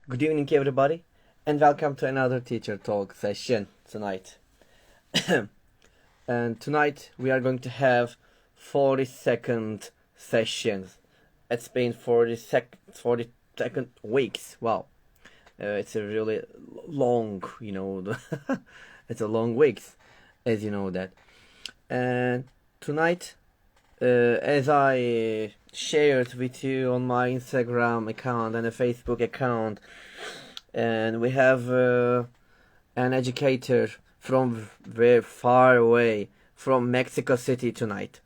Good evening, everybody, and welcome to another teacher talk session tonight. And tonight we are going to have 40-second sessions. It's been 40-second weeks. Wow, it's a really long, it's a long weeks, as you know that. And tonight, as I shared with you on my Instagram account and a Facebook account, and we have an educator from very far away from Mexico City tonight,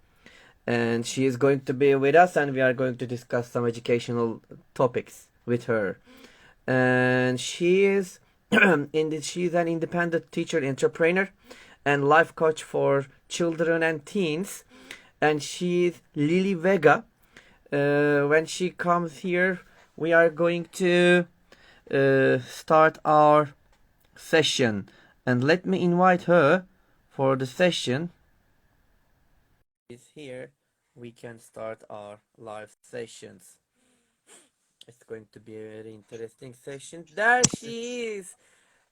and she is going to be with us, and we are going to discuss some educational topics with her. And she is she's an independent teacher, entrepreneur, and life coach for children and teens, and she's Lily Vega. When she comes here, we are going to start our session, and let me invite her for the session. Is here, we can start our live sessions. It's going to be a very interesting session. There she is.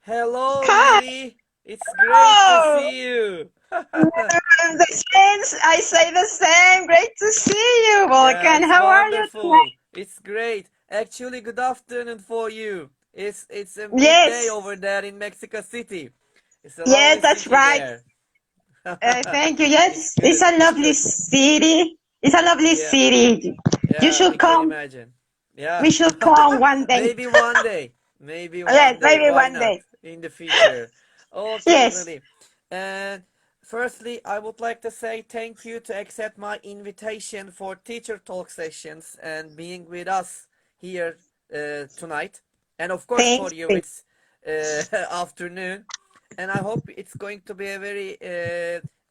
Hello, Hi. Lily. It's great to Oh, see you. the same. I say the same. Great to see you, Yeah, Volkan. it's How are you wonderful. It's great. Actually, good afternoon for you. It's a today? midday Yes, over there in Mexico City. It's a yes, lovely that's city right. there. Thank you. It's Yes, it's good. a It's lovely good. city. It's a lovely Yeah. city. You Yeah, should we can come. imagine. Yeah. We should come one day. Maybe one day. Maybe Yes, one day. maybe Why one not? day. In the future. Okay, Yes. Lily. And firstly, I would like to say thank you to accept my invitation for teacher talk sessions and being with us here tonight. And of course, Thank for you, you. it's afternoon. And I hope it's going to be a very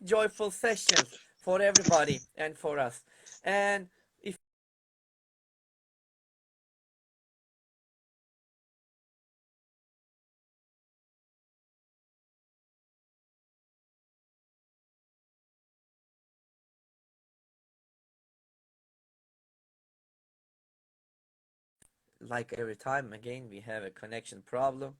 joyful session for everybody and for us. And if like every time, again, we have a connection problem.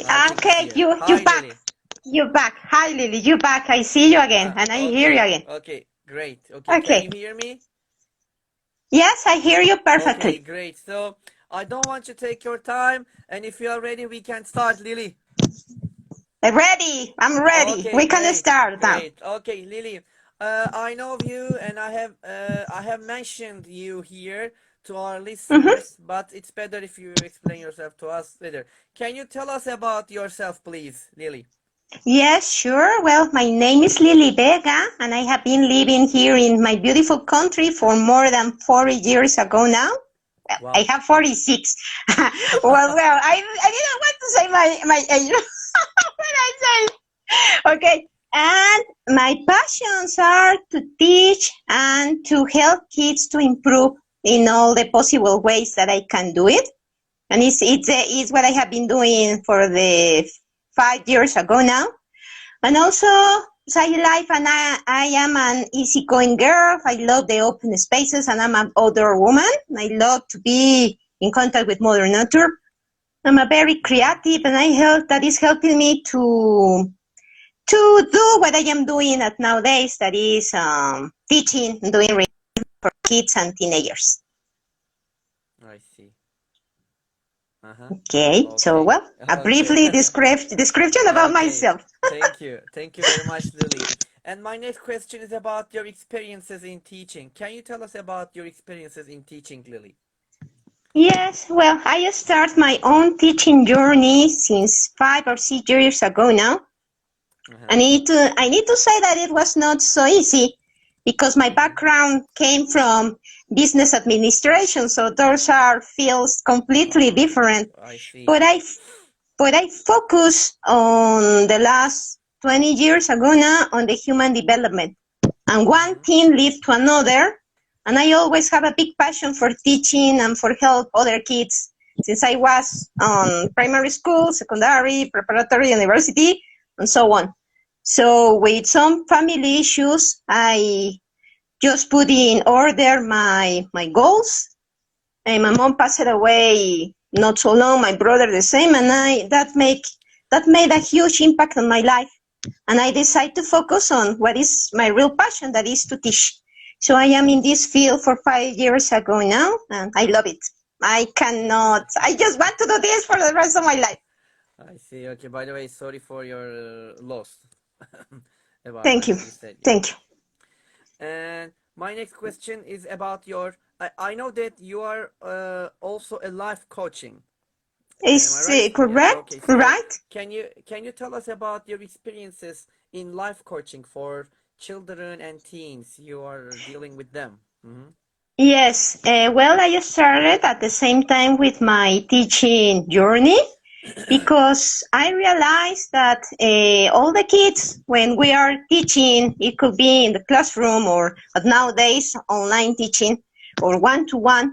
I think it's Okay, here. you Hi, back. Lily. You back. Hi, Lily. You back. I see you again, Ah, and I hear you okay, again. okay, great. Okay, can Okay. you hear me? Yes, I hear you Okay, perfectly. great. So I don't want to take your time, and if you are ready, we can start, Lily. Ready. I'm ready. Okay, We can great, start now. great. Okay, Lily. I know of you, and I have mentioned you here to our Mm-hmm. listeners, but it's better if you explain yourself to us later. Can you tell us about yourself, please, Lily? Yes, sure. Well, my name is Lily Vega, and I have been living here in my beautiful country for more than 40 years ago now. I Wow. have 46. I didn't want to say my age when I say. Okay. And my passions are to teach and to help kids to improve in all the possible ways that I can do it. And it's what I have been doing for the 5 years ago now. And also, Say Life, and I am an easygoing girl. I love the open spaces, and I'm an outdoor woman. I love to be in contact with Mother Nature. I'm a very Mhm. creative, and that is helping me to do what I am doing at nowadays. That is teaching, doing reading for kids and teenagers. I see. Uh-huh. Okay, so Okay. well, a Okay. briefly description about Okay. myself. Thank you. Thank you very much, Lily. And my next question is about your experiences in teaching. Can you tell us about your experiences in teaching, Lily? Yes, well, I start my own teaching journey since 5 or 6 years ago now. Uh-huh. I need to say that it was not so easy because my Mm-hmm. background came from business administration, so those are fields completely Ah, different. I see. But I focus on the last 20 years ago now on the human development. And one Mm-hmm. thing leads to another. And I always have a big passion for teaching and for help other kids since I was on primary school, secondary, preparatory, university, and so on. So with some family issues, I just put in order my goals. And my mom passed away not so long, my brother the same, and that made a huge impact on my life. And I decided to focus on what is my real passion, that is to teach. So I am in this field for 5 years ago now, and I love it. I just want to do this for the rest of my life. I see. Okay. By the way, sorry for your loss. About Thank as you. you said, yeah. Thank you. And my next question is about your. I know that you are also a life coaching. Am I Is right? Yeah. correct? Okay. So Right? can you tell us about your experiences in life coaching for children and teens? You are dealing with them. Yes. Well, I started at the same time with my teaching journey, because I realized that all the kids, when we are teaching, it could be in the classroom or nowadays online teaching or one-to-one,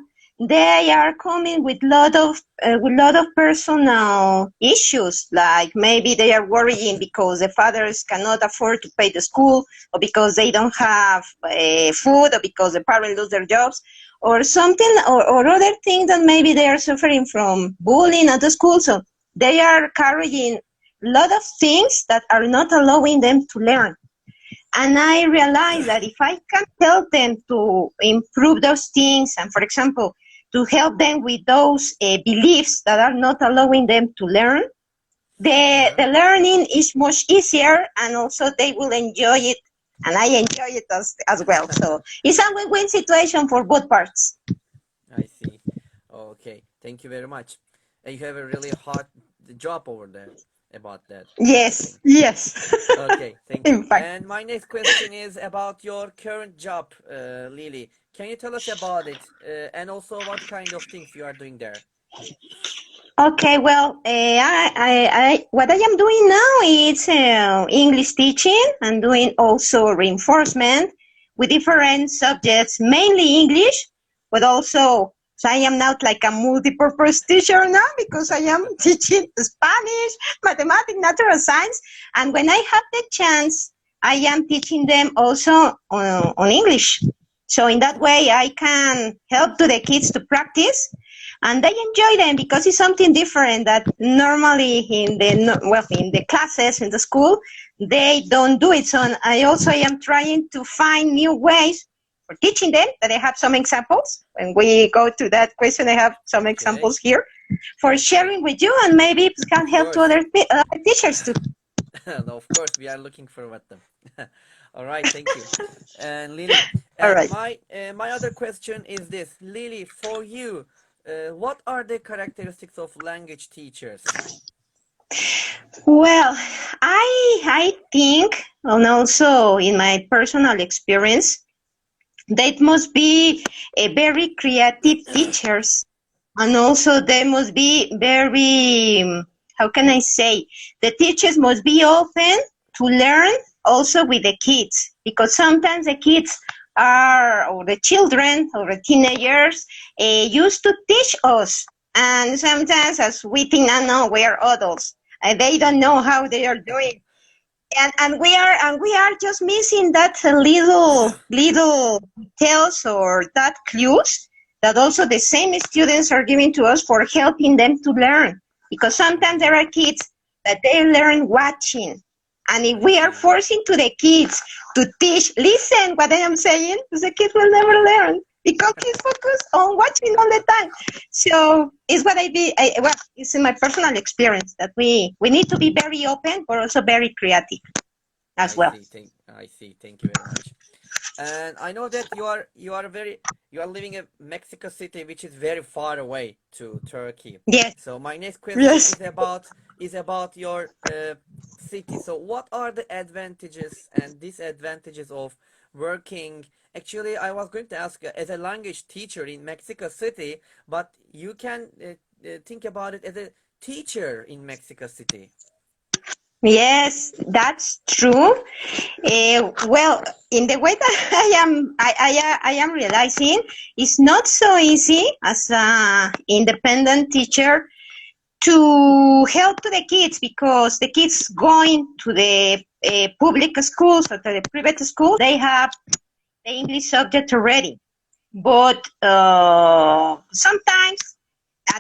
they are coming with lot of personal issues, like maybe they are worrying because the fathers cannot afford to pay the school, or because they don't have food, or because the parents lose their jobs, or something, or other things, that maybe they are suffering from bullying at the school. So they are carrying a lot of things that are not allowing them to learn. And I realized that if I can help them to improve those things, and for example, to help them with those beliefs that are not allowing them to learn, the learning is much easier, and also they will enjoy it. And I enjoy it as well. So it's a win-win situation for both parts. I see. Okay. Thank you very much. And you have a really hard job over there about that, I Yes, think. yes. Okay, thank you. In fact. And my next question is about your current job, Lily. Can you tell us about it, and also what kind of things you are doing there? Okay, well, what I am doing now is English teaching. I'm doing also reinforcement with different subjects, mainly English, but also, so I am not like a multi-purpose teacher now, because I am teaching Spanish, mathematics, natural science, and when I have the chance, I am teaching them also on English. So in that way, I can help to the kids to practice, and they enjoy them, because it's something different that normally in the classes in the school they don't do it. So I also am trying to find new ways for teaching them, that I have some examples. When we go to that question, I have some Okay, examples here for okay, sharing with you, and maybe it can of help to course. other teachers too. No, of course, we are looking for what them. All right, thank you. And Lily, All and right. my other question is this, Lily, for you, what are the characteristics of language teachers? Well, I think, and also in my personal experience, they must be a very creative teachers, and also they must be very, how can I say, the teachers must be open to learn also with the kids, because sometimes the kids are, or the children or the teenagers used to teach us, and sometimes as we think, no, no, we are adults, they don't know how they are doing, and we are just missing that little details, or that clues that also the same students are giving to us for helping them to learn, because sometimes there are kids that they learn watching, and if I we are see. forcing to the kids to teach, listen what I am saying, the kid will never learn, because he's focused on watching all the time. So it's what well, it's in my personal experience that we need to be very open, but also very creative as I well. see. I see. Thank you very much. And I know that you are living in Mexico City, which is very far away to Turkey. Yes, So my next question yes. is about your city. So what are the advantages and disadvantages of working? Actually, I was going to ask as a language teacher in Mexico City, but you can think about it as a teacher in Mexico City. Yes, that's true. Well, in the way that I am realizing, it's not so easy as an independent teacher to help to the kids, because the kids going to the public schools or to the private school, they have the English subject already. But sometimes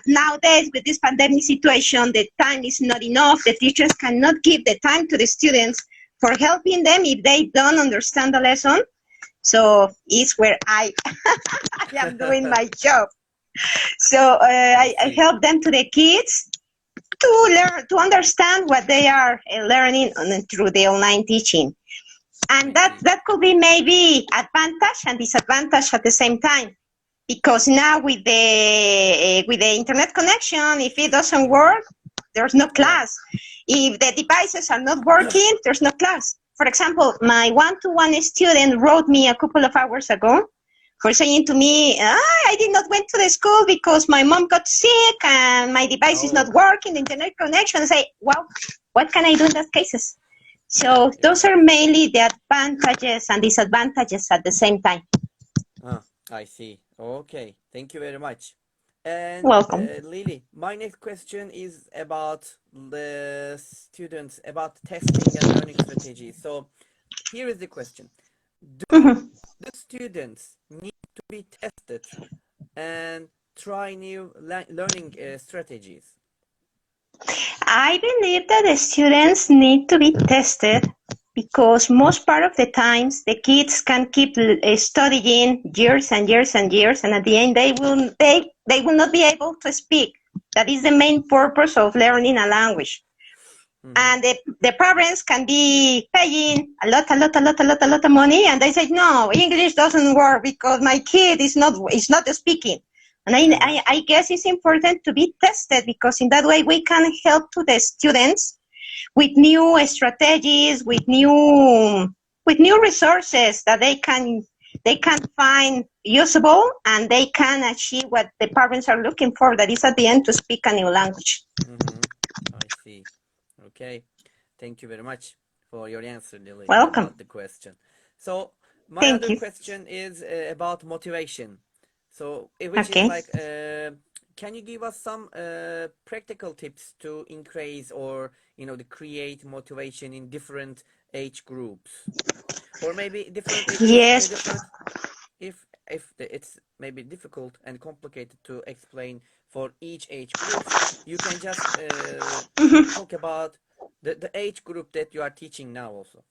nowadays with this pandemic situation, the time is not enough. The teachers cannot give the time to the students for helping them if they don't understand the lesson. So it's where I am doing my job. So I help them to the kids to learn, to understand what they are learning through the online teaching. And that could be maybe advantage and disadvantage at the same time. Because now with the internet connection, if it doesn't work, there's no class. If the devices are not working, there's no class. For example, my one-to-one student wrote me a couple of hours ago for saying to me, I did not went to the school because my mom got sick and my device is not working, the internet connection. I say, well, what can I do in those cases? So those are mainly the advantages and disadvantages at the same time. I see. Okay, thank you very much. And Welcome. Lily, my next question is about the students, about testing and learning strategies. So here is the question. Do the students need to be tested and try new learning strategies? I believe that the students need to be tested because most part of the times the kids can keep studying years and years and years, and at the end they will not be able to speak. That is the main purpose of learning a language. And the parents can be paying a lot of money, and they say, no, English doesn't work because my kid is not speaking. And I guess it's important to be tested because in that way we can help to the students with new strategies, with new resources that they can find usable, and they can achieve what the parents are looking for. That is at the end to speak a new language. I see. Okay, thank you very much for your answer, Lily. Welcome. About the question. So my other question is about motivation. So which is like, can you give us some practical tips to increase or to create motivation in different age groups, or maybe different age Yes. different, if it's maybe difficult and complicated to explain for each age group, you can just talk about the age group that you are teaching now also.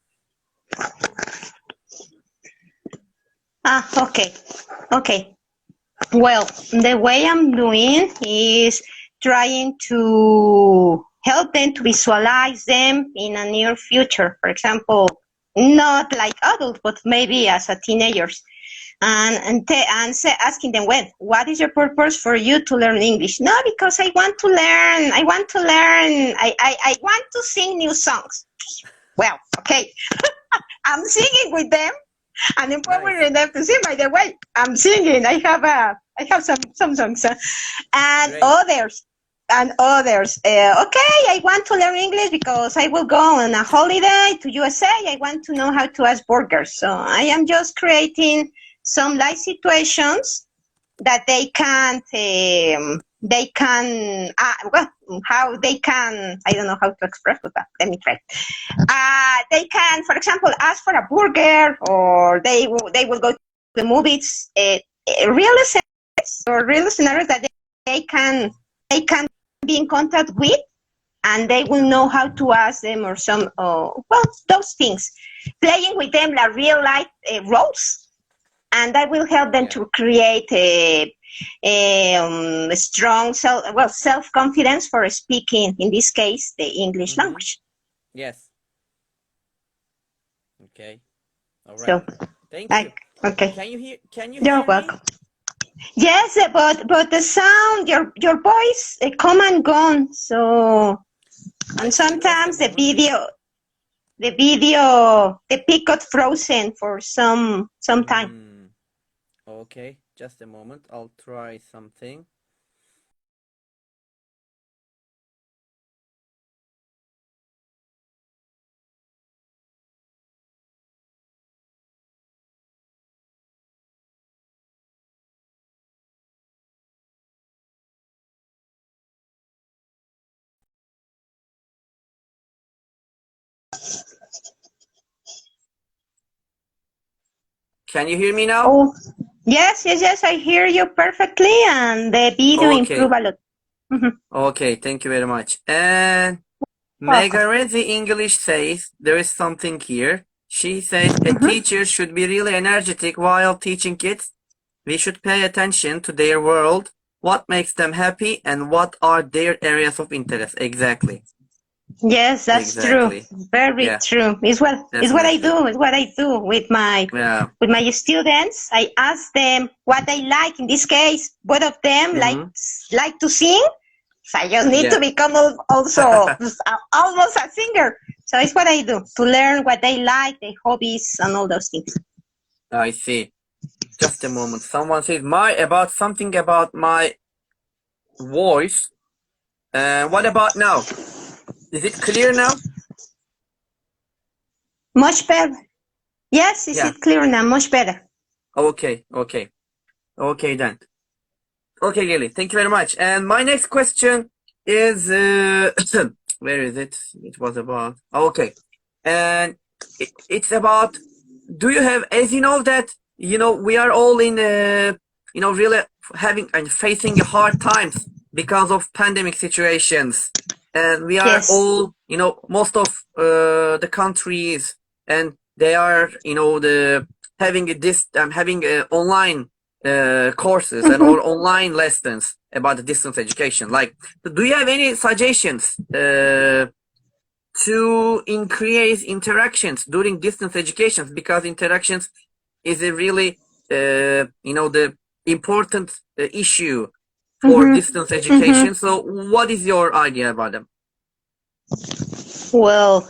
Okay. Well, the way I'm doing is trying to help them to visualize them in a near future. For example, not like adults, but maybe as a teenagers. And asking them, well, what is your purpose for you to learn English? No, because I want to learn. I want to sing new songs. Well, okay. I'm singing with them and empowering them to sing. By the way, I'm singing. I have some songs and Great. others. Okay, I want to learn English because I will go on a holiday to USA. I want to know how to ask burgers. So I am just creating some life situations that they can, how they can, I don't know how to express it, but let me try. They can, for example, ask for a burger, or they will go to the movies, real scenarios that they can be in contact with, and they will know how to ask them, or some, those things. Playing with them like real life roles, and that will help them to create a strong self-confidence for speaking, in this case, the English language. Yes. Okay. All right. So, thank you. Okay. Can you You're hear welcome. me? Yes, but the sound, your voice come and gone. So, and sometimes the pic got frozen for some time. Okay, just a moment. I'll try something. Can you hear me now? Oh, yes, I hear you perfectly, and the video improved a lot. Okay, thank you very much. And Welcome. Megarezi English says there is something here. She says a teacher should be really energetic while teaching kids. We should pay attention to their world, what makes them happy, and what are their areas of interest. Exactly. Yes, that's true. Exactly. Very Yeah, true. It's what I definitely. do. It's what I do with my Yeah. students. I ask them what they like. In this case, both of them Mm-hmm. like to sing. So I just need to Yeah. become also almost a singer. So it's what I do to learn what they like, their hobbies, and all those things. I see. Just a moment. Someone says about something about my voice. What about now? Is it clear now? Much better. Yes, is Yeah. it clear now? Much better. Okay. Okay. Okay then. Okay, Lily. Thank you very much. And my next question is where is it? It was about okay. And it's about do you have as you know that we are all in really having and facing hard times because of pandemic situations, and we are Yes. all most of the countries, and they are the having this having online courses and or online lessons about the distance education. Like, do you have any suggestions to increase interactions during distance educations, because interactions is a really the important issue for distance education. So what is your idea about them? Well,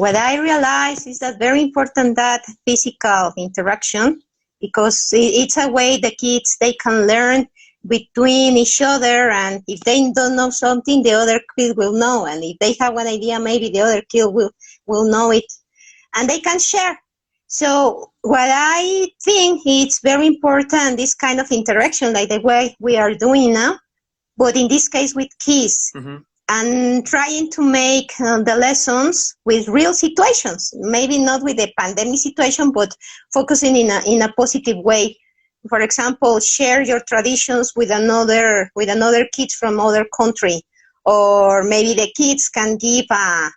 what I realize is that very important that physical interaction, because it's a way the kids they can learn between each other, and if they don't know something, the other kid will know, and if they have one idea, maybe the other kid will know it, and they can share. So what I think it's very important, this kind of interaction, like the way we are doing now, but in this case with kids, and trying to make the lessons with real situations, maybe not with the pandemic situation, but focusing in a positive way. For example, share your traditions with another kids from other country, or maybe the kids can give a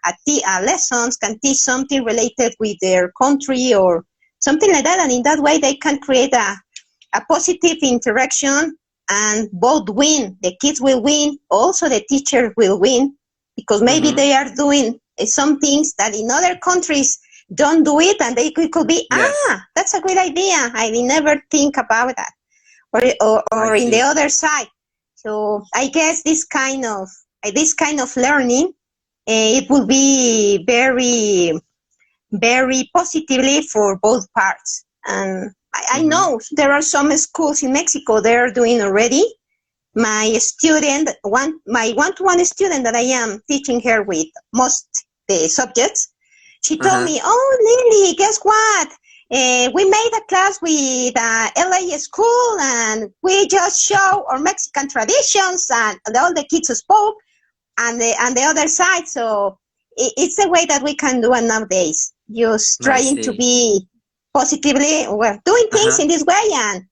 lessons, can teach something related with their country or something like that, and in that way they can create a positive interaction, and both win. The kids will win, also the teacher will win, because maybe they are doing some things that in other countries don't do it, and they could be, Yes, that's a great idea. I will never think about that. I Or in the see. other side. So I guess this kind of learning, it will be very, very positively for both parts. And I know there are some schools in Mexico they are doing already. My student, my one-to-one student that I am teaching her with most the subjects, she told me, "Oh, Lily, guess what? We made a class with LA school, and we just show our Mexican traditions, and all the kids spoke, and the other side." So it's the way that we can do it nowadays. Just I trying to see. be positively, we're doing things in this way, and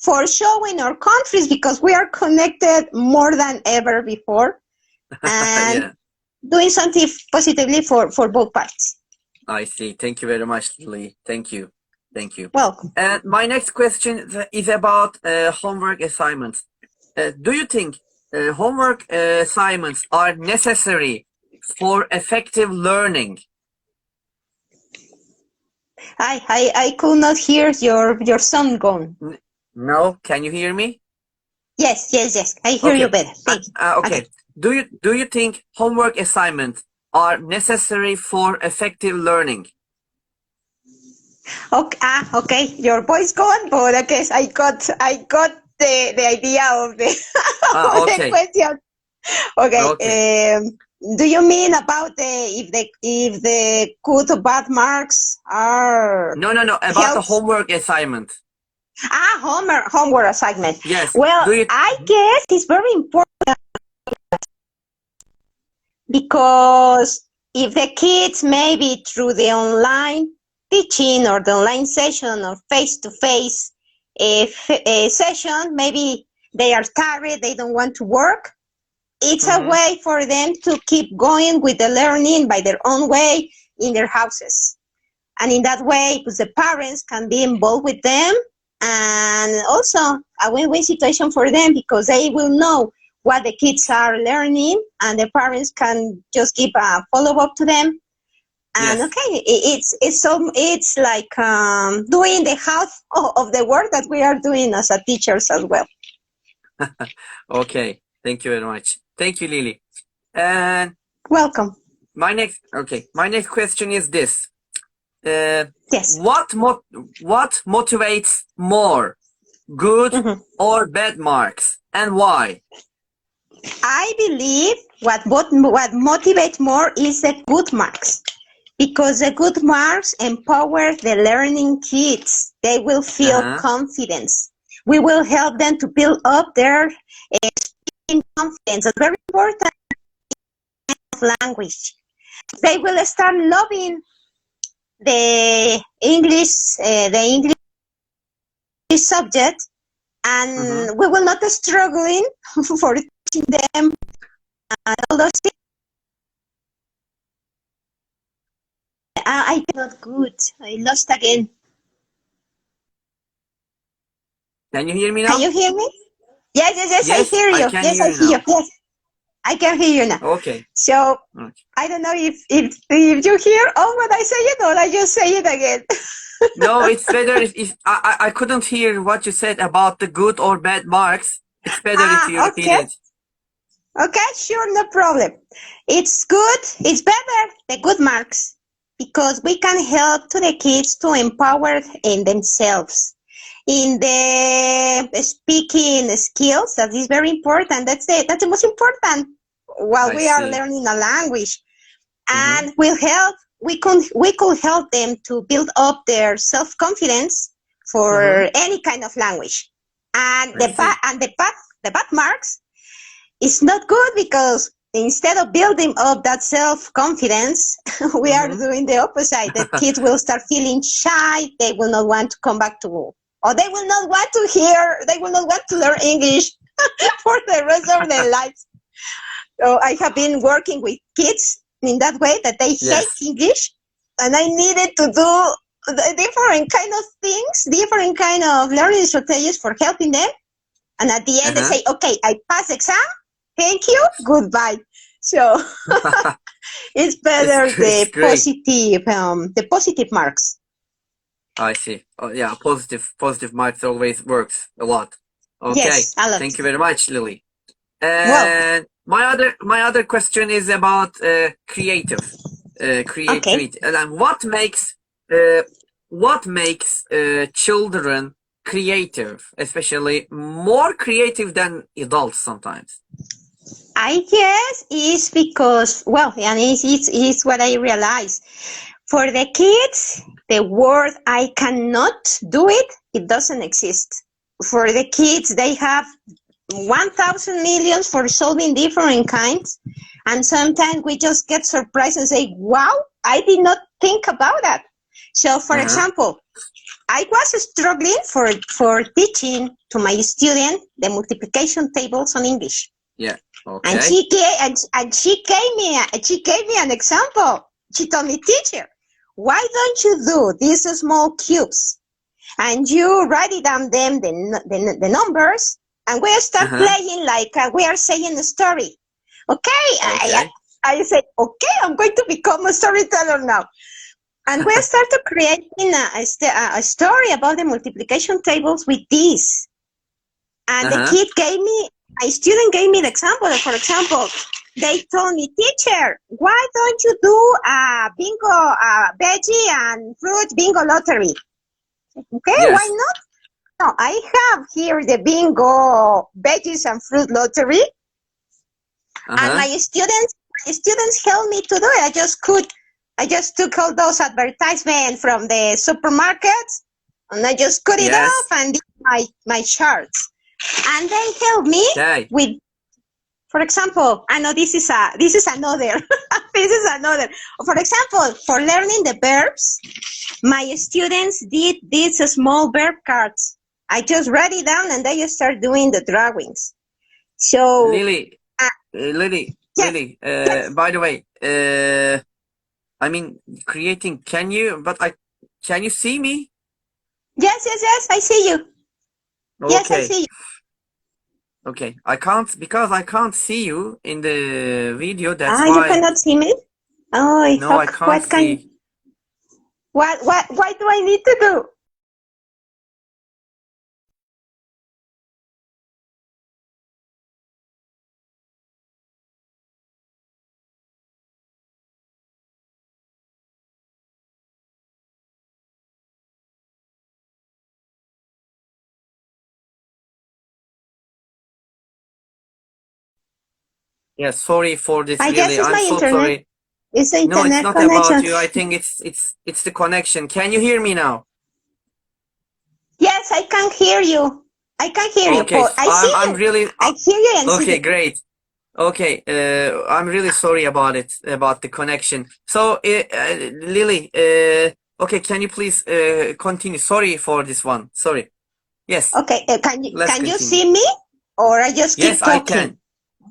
for showing our countries, because we are connected more than ever before, and Yeah, doing something positively for both parts. I see. Thank you very much, Lee. Thank you. Thank you. Welcome. And my next question is about homework assignments. Do you think homework assignments are necessary for effective learning? I could not hear your sound gone. No, can you hear me? Yes. I hear you Okay. better. Thank you. Okay. Do you think homework assignments are necessary for effective learning? Okay. Okay. Your voice gone, but I guess I got the idea of the of the Okay. question. Okay. Okay. Do you mean about if the good or bad marks are No, about the helps? homework assignment. Homework assignment. Yes. Well, Do you? I guess it's very important, because if the kids maybe through the online teaching or the online session or face-to-face session, maybe they are tired, they don't want to work. it's a Mm-hmm. way for them to keep going with the learning by their own way in their houses. And in that way, because the parents can be involved with them, and also a win-win situation for them because they will know what the kids are learning, and the parents can just give a follow-up to them. And Yes. okay, it's like doing the half of the work that we are doing as a teachers as well. Okay. Thank you very much. Thank you, Lily. And Welcome. my next question is this. Yes. What motivates more, good Mhm. or bad marks, and why? I believe what motivates more is the good marks, because the good marks empower the learning kids. They will feel Uh-huh. confidence. We will help them to build up their speaking confidence. It's very important language. They will start loving the English subject, Mm-hmm. and we will not struggling for teaching them all those things. I not good. I lost again. Can you hear me Can now? you hear me? Yes. I Yes, hear I you. can Yes, hear I you hear you. now. Yes, I can hear you now. Okay. So Okay. I don't know if you hear all what I say it or I just say it again. No, it's better if I couldn't hear what you said about the good or bad marks. It's better if you repeat Okay. it. Okay, sure, no problem. It's good. It's better the good marks because we can help to the kids to empower in themselves in the speaking skills. That is very important. That's it. That's the most important while I we are see. learning a language, Mm-hmm. and will help. We could help them to build up their self confidence Mm-hmm. for any kind of language. And I see. the bad marks, it's not good because instead of building up that self-confidence, we are Mm-hmm. doing the opposite. The kids will start feeling shy. They will not want to come back to, or they will not want to hear, they will not want to learn English for the rest of their lives. So I have been working with kids in that way that they hate Yes. English, and I needed to do different kind of things, different kind of learning strategies for helping them. And at the end, they Uh-huh. say, okay, I passed the exam. Thank you. Goodbye. So it's better It's great. the positive marks. I see. Oh, yeah, positive marks always works a lot. Okay. Yes, a lot. Thank you very much, Lily. Well, And my other question is about okay. creativity. And uh, what makes children creative, especially more creative than adults sometimes? I guess it's because, well, and it's what I realized. For the kids, the word I cannot do it, it doesn't exist. For the kids, they have 1,000 millions for solving different kinds. And sometimes we just get surprised and say, wow, I did not think about that. So, for Uh-huh. example, I was struggling for teaching to my student the multiplication tables on English. Yeah. And Okay. she gave me an example. She told me, teacher, why don't you do these small cubes and you write it down the numbers, and we start Uh-huh. playing like we are saying a story. Okay, Okay. I said, okay, I'm going to become a storyteller now. And we started creating a story about the multiplication tables with this. And Uh-huh. my student gave me the example. For example, they told me, teacher, why don't you do a bingo, veggie and fruit bingo lottery? Okay, why Yes. not? No, I have here the bingo veggies and fruit lottery, and Uh-huh. my students helped me to do it. I just took all those advertisements from the supermarkets, and I just cut it off Yes. and did my charts. And they helped me Okay. with, for example, I know this is another, this is another. For example, for learning the verbs, my students did these small verb cards. I just write it down and they start doing the drawings. So Lily. Lily, Yes, Lily, yes, by the way, I mean, creating, can you see me? yes, I see you. Yes, I Okay, see you. okay. Because I can't see you in the video, that's Ah, you why. cannot see me? Oh, No, I can't what see. why do I need to do? Yeah, sorry for this, I guess really. it's I'm my so internet. sorry. It's the No, it's internet not about connection. you. I think it's the connection. Can you hear me now? Yes, I can hear you. I can hear you. Okay, I see I'm you. really I hear you and see okay, you. great. Okay, I'm really sorry about it, about the connection. So, Lily, okay, can you please continue? Sorry for this one. Sorry. Yes, Okay, let's can you continue. see me or I just Yes, keep I talking? can.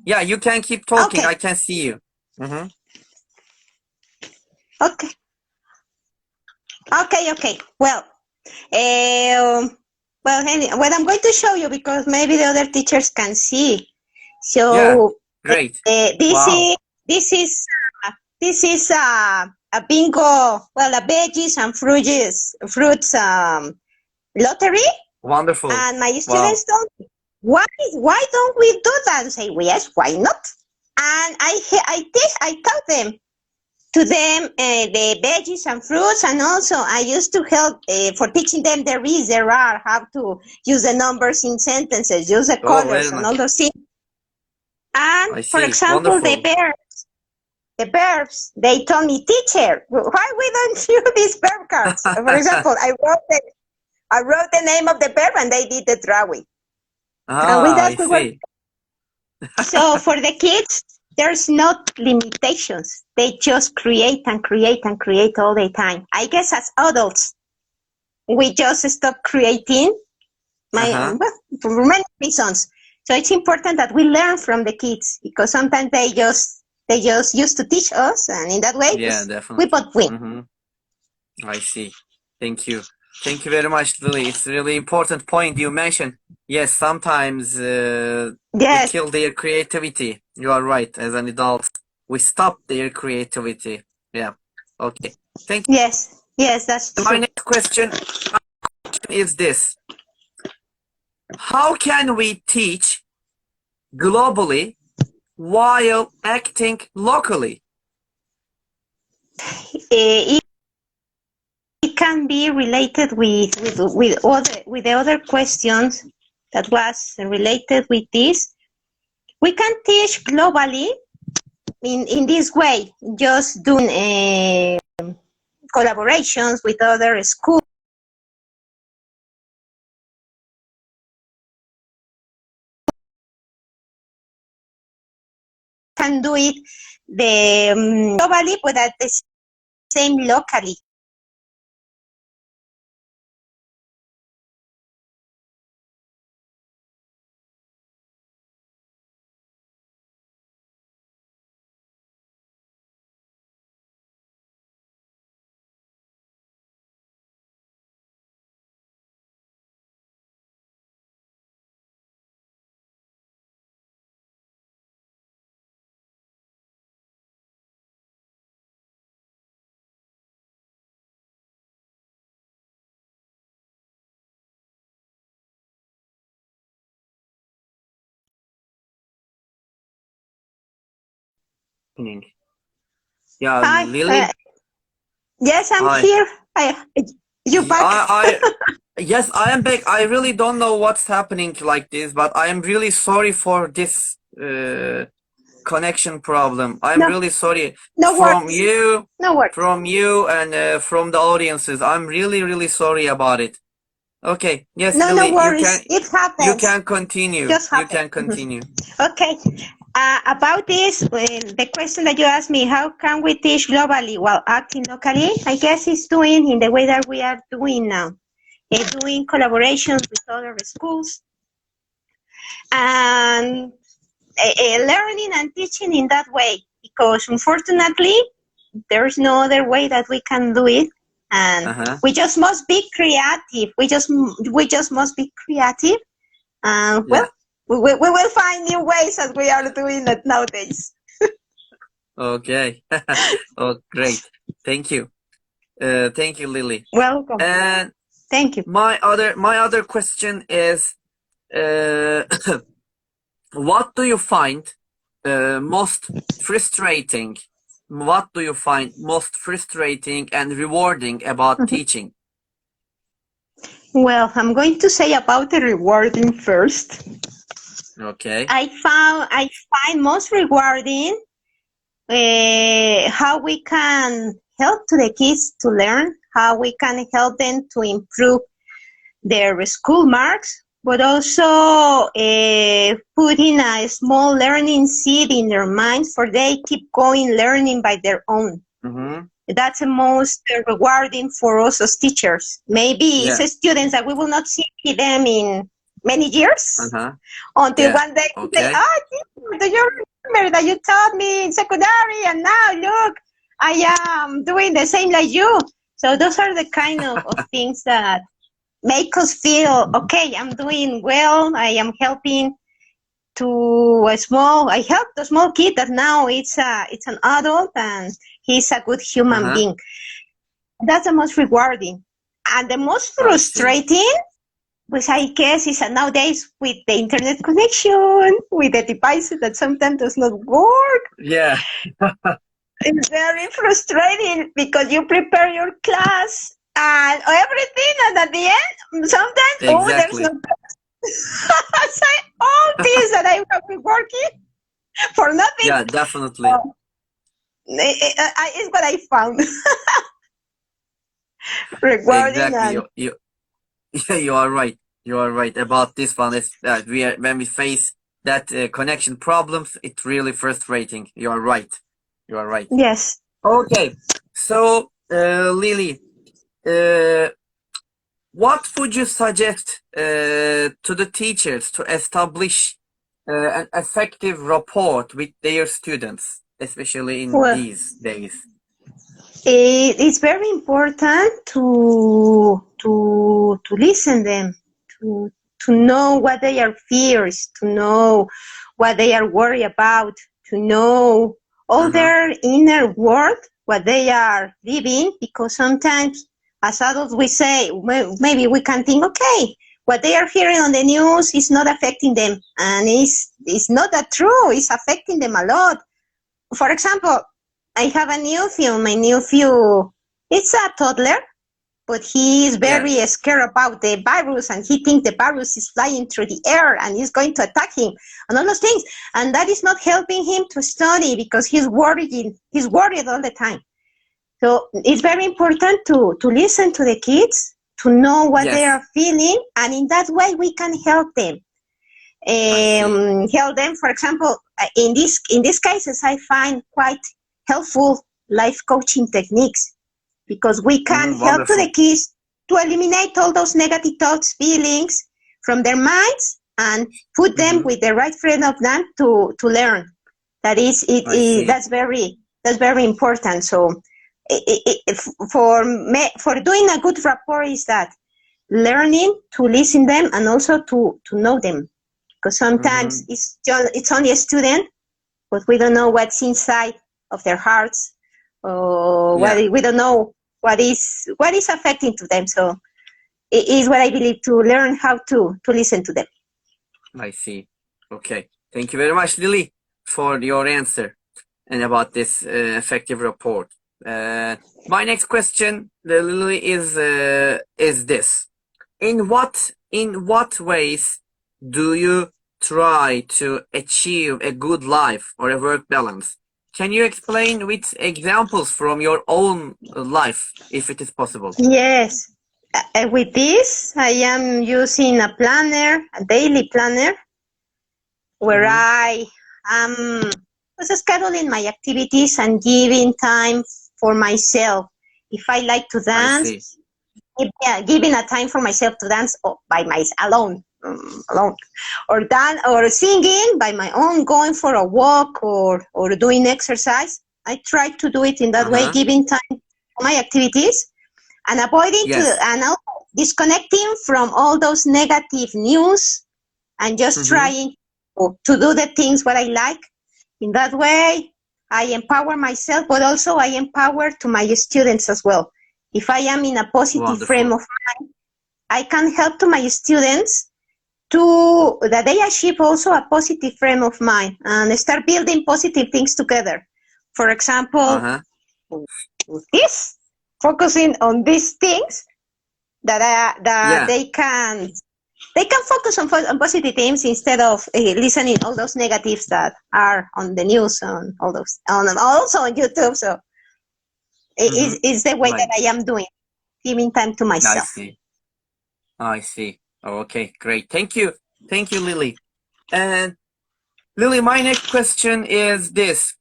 Yeah, you can keep talking. Okay, I can see you. Mm-hmm. okay, okay. Um, well, I'm going to show you because maybe the other teachers can see. Yeah, So great. this Wow, is this is this is a bingo. Well, a veggies and fruits lottery, wonderful. and my Wow. students told me, why don't we do that? I say, well, yes, why not? And I taught them to them the veggies and fruits, and also I used to help for teaching them there are, how to use the numbers in sentences, use the Oh, very colors and nice. all those things. And I for see. example, Wonderful. the verbs, they told me, teacher, why we don't use these verb cards? For example, I wrote the name of the verb and they did the drawing. And with Ah, that I we were, see. so for the kids, there's no limitations. They just create and create and create all the time. I guess as adults, we just stop creating Uh-huh. well, for many reasons. So it's important that we learn from the kids because sometimes they just used to teach us, and in that way, Yeah, we definitely. both win. Mm-hmm. I see. Thank you. Thank you very much, Lily. It's a really important point you mentioned. Yes, sometimes we Yes, kill their creativity. You are right. As an adult, we stop their creativity. Yeah. Okay. Thank yes, that's you. My true. next question is this. How can we teach globally while acting locally? It, it can be related with the other questions that was related with this. We can teach globally in this way, just doing collaborations with other schools. Can do it the globally, but at the same locally. Yeah, Hi, Lily. yes, I'm Hi. here. You back? Yes, I am back. I really don't know what's happening like this, but I am really sorry for this connection problem. I'm No, really sorry no from worries, you, no worries. and from the audiences. I'm really, really sorry about it. Okay. Yes, No, no Lily, worries. It you happens. can continue. Just You happen. can continue. Okay. About this, the question that you asked me, how can we teach globally while acting locally? I guess it's doing in the way that we are doing now, doing collaborations with other schools and learning and teaching in that way, because unfortunately there's no other way that we can do it, and we just must be creative. We just must be creative, and well, we will find new ways as we are doing it nowadays. Okay. Oh, great. Thank you. Thank you, Lily. Welcome. And thank you. My other question is, what do you find most frustrating? What do you find most frustrating and rewarding about teaching? Well, I'm going to say about the rewarding first. Okay. I find most rewarding how we can help to the kids to learn, how we can help them to improve their school marks, but also putting a small learning seed in their minds for they keep going learning by their own. That's the most rewarding for us as teachers. Maybe it's students that we will not see them in many years until one day we say, do you remember that you taught me in secondary, and now look, I am doing the same like you. So those are the kind of things that make us feel, okay, I'm doing well, I am helping I helped a small kid that now it's an adult and he's a good human being. That's the most rewarding. And the most frustrating, which I guess is nowadays with the internet connection, with the devices that sometimes does not work. Yeah. It's very frustrating because you prepare your class and everything, and at the end, sometimes, there's no all this that I have been working for nothing. Yeah, definitely. It's what I found. Rewarding. You are right. You are right about this one. It's that when we face that connection problems, it's really frustrating. You are right. You are right. Yes. Okay. So, Lily, what would you suggest to the teachers to establish an effective rapport with their students, especially in these days? It's very important to listen them, to know what their fears, to know what they are worried about, to know all their inner world, what they are living, because sometimes as adults we say, maybe we can think, okay, what they are hearing on the news is not affecting them, and it's not that true, it's affecting them a lot. For example, I have a nephew. My nephew, it's a toddler, but he is very scared about the virus, and he thinks the virus is flying through the air and is going to attack him, and all those things. And that is not helping him to study because he's worried all the time. So it's very important to listen to the kids, to know what they are feeling, and in that way we can help them. Help them, for example, in these cases, I find quite helpful life coaching techniques, because we can help to the kids to eliminate all those negative thoughts, feelings from their minds, and put them with the right frame of them to learn. That's very important. So for doing a good rapport is that learning to listen them and also to know them, because sometimes it's only a student, but we don't know what's inside of their hearts, or we don't know what is affecting to them. So it is what I believe, to learn how to listen to them. I see. Okay. Thank you very much, Lily, for your answer and about this effective rapport. My next question, Lily, is this: in what ways do you try to achieve a good life or a work balance? Can you explain with examples from your own life, if it is possible? Yes. With this, I am using a planner, a daily planner, where I am scheduling my activities and giving time for myself. If I like to dance, giving a time for myself to dance by alone. alone, or singing by my own, going for a walk or doing exercise. I try to do it in that way, Uh-huh. giving time to my activities and avoiding Yes. and also disconnecting from all those negative news and just Mm-hmm. trying to do the things what I like. In that way, I empower myself, but also I empower to my students as well. If I am in a positive frame Wonderful. of, I can help to my students to that they achieve also a positive frame of mind and start building positive things together. For example, Uh-huh. this focusing on these things that Yeah. they can focus on positive things instead of listening all those negatives that are on the news and all those also on YouTube. So Mm-hmm. it's the way that Right. I am doing, giving time to I myself. see. I see. Okay, great. Thank you. Thank you, Lily. And Lily, my next question is this.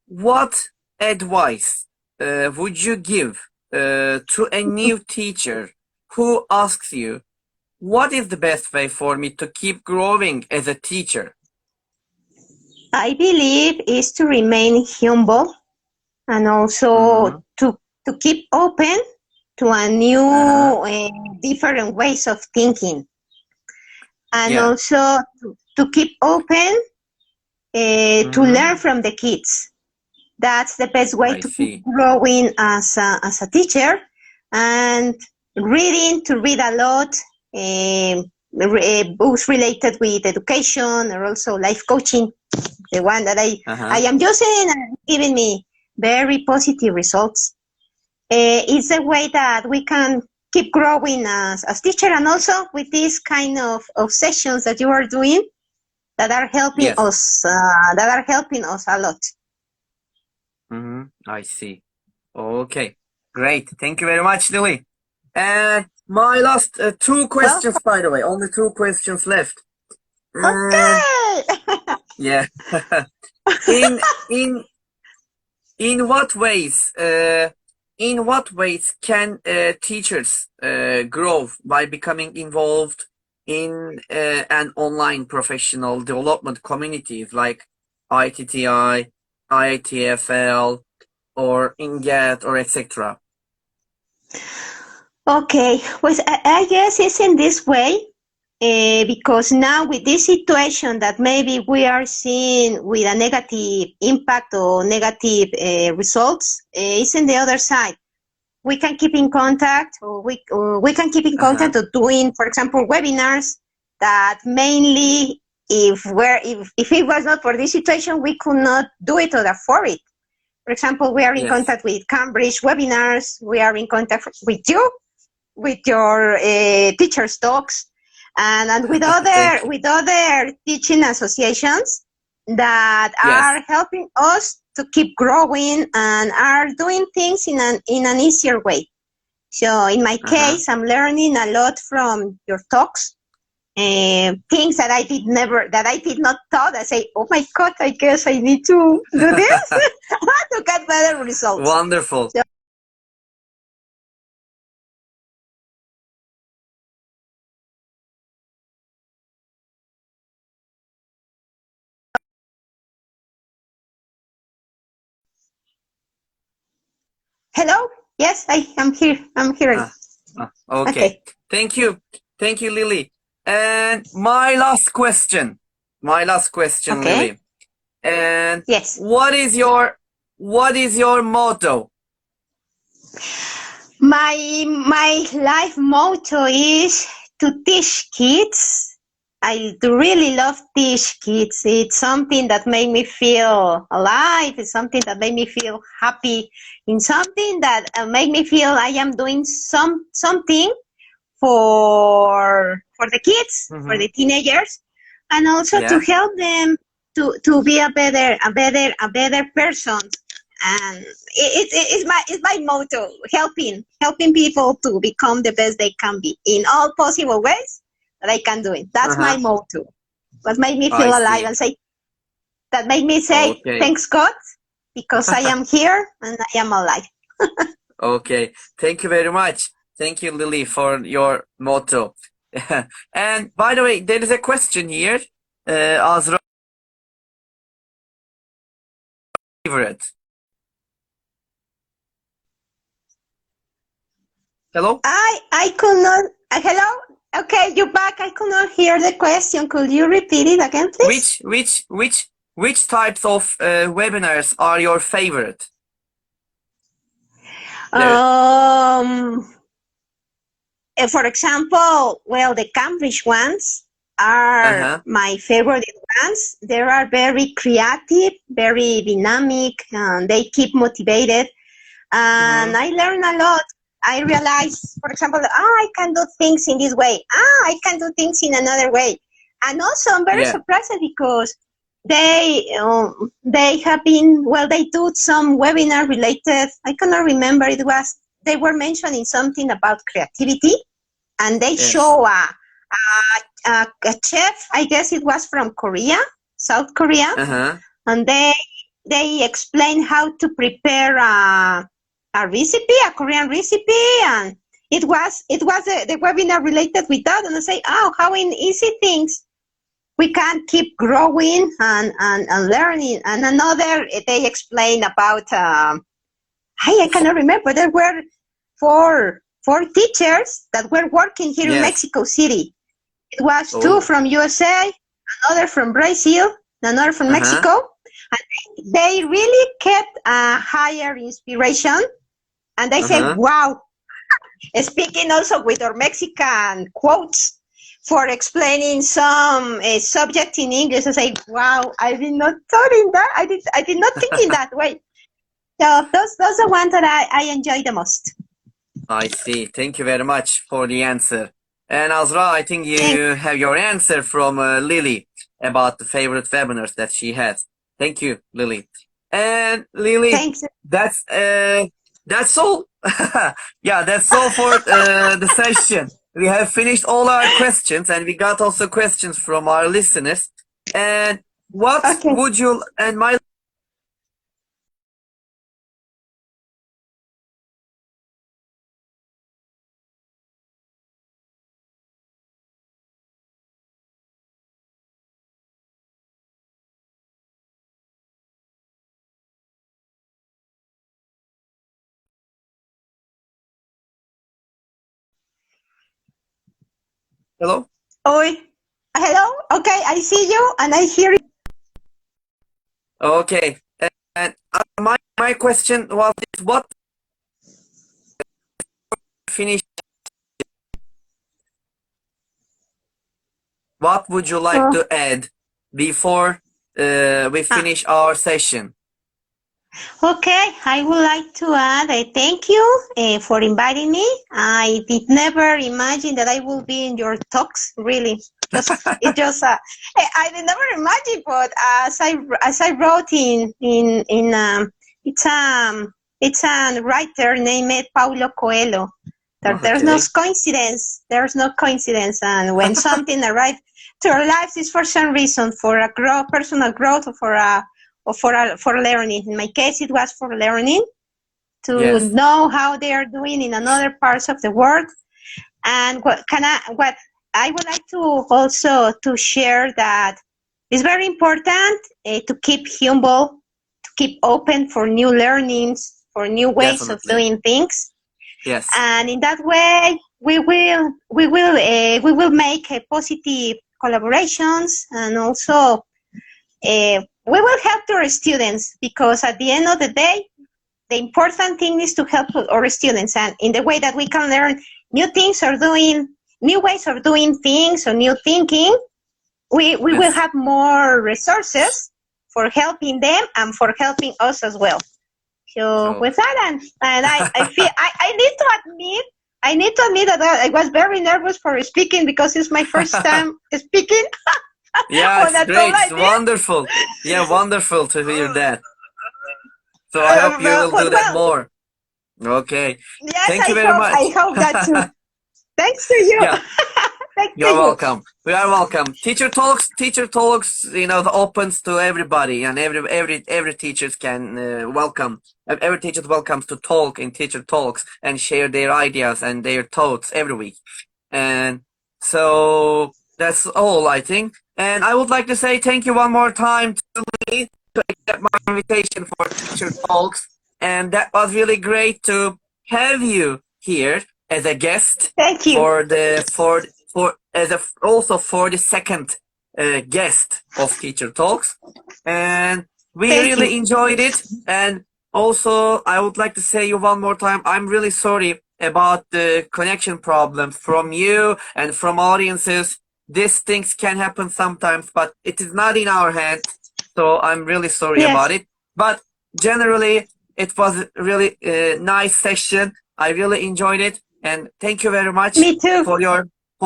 What advice would you give to a new teacher who asks you, what is the best way for me to keep growing as a teacher? I believe is to remain humble and also Mm-hmm. to keep open to a new Uh-huh. different ways of thinking, and Yeah, also to keep open to mm-hmm. learn from the kids. That's the best way I to keep see. growing as a teacher, and to read a lot, books related with education or also life coaching. The one that I Uh-huh. am using and giving me very positive results. It's a way that we can keep growing as teacher, and also with these kind of sessions that you are doing that are helping Yes. us a lot. Mm-hmm. I see. Okay, great. Thank you very much, Lily. And my last two Well, questions, by the way, only two questions left. Uh, okay. yeah. in in in what ways can teachers grow by becoming involved in an online professional development communities like ITTI, IITFL, or INGAT, or etc.? Okay, well, I guess it's in this way, because now with this situation that maybe we are seeing with a negative impact or negative results, it's in the other side. We can keep in contact, or we can keep in Uh-huh. contact of doing, for example, webinars that mainly if it was not for this situation, we could not do it or afford it. For example, we are in Yes. contact with Cambridge webinars. We are in contact with you, with your teachers talks, and Thank you. with other teaching associations that Yes. are helping us to keep growing and are doing things in an easier way. So in my Uh-huh. case, I'm learning a lot from your talks, things that I did not thought. I say, oh my god, I guess I need to do this to get better results. Wonderful. So hello, yes, I am here. I'm here. Ah, okay. Okay, Thank you. Thank you, Lily. And my last question. My last question, okay, Lily. And yes. what is your motto? My life motto is to teach kids. I do really love teach kids. It's something that made me feel alive. It's something that made me feel happy. It's something that made me feel I am doing something for the kids, for Mm-hmm. the teenagers, and also to Yeah, help them to be a better person. And it's my motto: helping people to become the best they can be in all possible ways that I can do it. That's my uh-huh. motto. What made me feel I alive, see. and that made me say Okay. thanks God, because I am here and I am alive. Okay. Thank you very much. Thank you, Lily, for your motto. And by the way, there is a question here. Azra favorite. Hello? I could not. Hello. Okay, you're back. I could not hear the question. Could you repeat it again, please? Which types of webinars are your favorite? There. For example, well, the Cambridge ones are Uh-huh. my favorite ones. They are very creative, very dynamic, and they keep motivated. And Mm-hmm. I learn a lot. I realize, for example, I can do things in this way. I can do things in another way. And also, I'm very Yeah. surprised because they have been, well, they do some webinar related. I cannot remember. They were mentioning something about creativity, and they Yes. show a chef. I guess it was from Korea, South Korea, Uh-huh. and they explain how to prepare a recipe, a Korean recipe, and it was the webinar related with that, and I say, oh, how in easy things we can keep growing and learning. And another, they explain about I cannot remember. There were four teachers that were working here in Yes. Mexico City. It was two Oh. from USA, another from Brazil, another from Uh-huh. Mexico. And they really kept a higher inspiration. And they say, Uh-huh. wow, speaking also with our Mexican quotes for explaining some subject in English. I say, wow, I did not thought in that. I did not think in that way. So those are the ones that I enjoy the most. I see. Thank you very much for the answer. And Azra, I think Thank, you have your answer from Lily about the favorite webinars that she has. Thank you, Lily. And Lily, thanks. that's that's all. Yeah, that's all for the session. We have finished all our questions, and we got also questions from our listeners. And what Okay. would you and my hello? Oi. Hello. Okay, I see you and I hear you. Okay. And my question was what finish what would you like Oh, to add before we ah, finish our session? okay, I would like to add a thank you for inviting me. I did never imagine that I will be in your talks. Really, I did never imagine. But as I wrote in it's it's a writer named Paulo Coelho. That there's no Okay. coincidence. There's no coincidence, and when something arrives to our lives, is for some reason, for a personal growth, or for learning. In my case, it was for learning to Yes, know how they are doing in another parts of the world. And what I would like to also to share that it's very important to keep humble, to keep open for new learnings, for new ways of definitely. doing things, Yes, and in that way we will make positive collaborations, and also we will help our students, because at the end of the day, the important thing is to help our students, and in the way that we can learn new things or doing new ways of doing things or new thinking, we will yes. have more resources for helping them and for helping us as well. So Oh. with that, and I feel I need to admit that I was very nervous for speaking, because it's my first time speaking Yeah, on it's a talk great. It's like this. wonderful. Yeah, wonderful to hear that. So I hope you will do But that well, more. Okay. yes, Thank you I very hope much. I hope that too. Thanks to you. Yeah, Thanks to you're you. welcome. We are welcome. Teacher talks, opens to everybody, and every teachers can welcome. Every teacher welcomes to talk in teacher talks and share their ideas and their thoughts every week. And So that's all, I think. And I would like to say thank you one more time to me to accept my invitation for Teacher Talks. And that was really great to have you here as a guest Thank you. for the for as a also for the second guest of Teacher Talks. And we Thank really you. enjoyed it. And also, I would like to say you one more time, I'm really sorry about the connection problems from you and from audiences. These things can happen sometimes, but it is not in our hands. So I'm really sorry about Yes. it. But generally, it was a really nice session. I really enjoyed it, and thank you very much Me too. for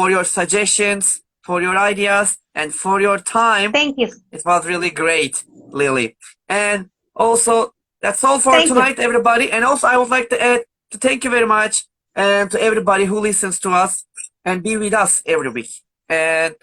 your suggestions, for your ideas, and for your time. Thank you. It was really great, Lily. And also, that's all for Thank you. tonight, everybody. And also, I would like to add to thank you very much and to everybody who listens to us and be with us every week. And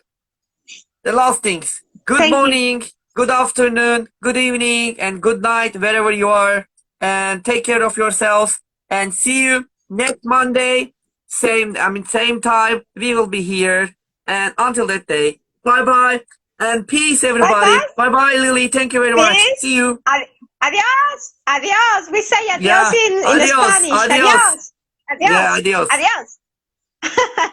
the last things, good Thank you. morning, good afternoon, good evening, and good night, wherever you are. And take care of yourselves. And see you next Monday. Same time. We will be here. And until that day, bye bye. And peace, everybody. Bye-bye. Bye bye, Lily. Thank you very much. Peace. See you. Adios. Adios. We say adios Yeah. in Adios. Spanish. Adios. Adios. Adios. Yeah, adios. Adios.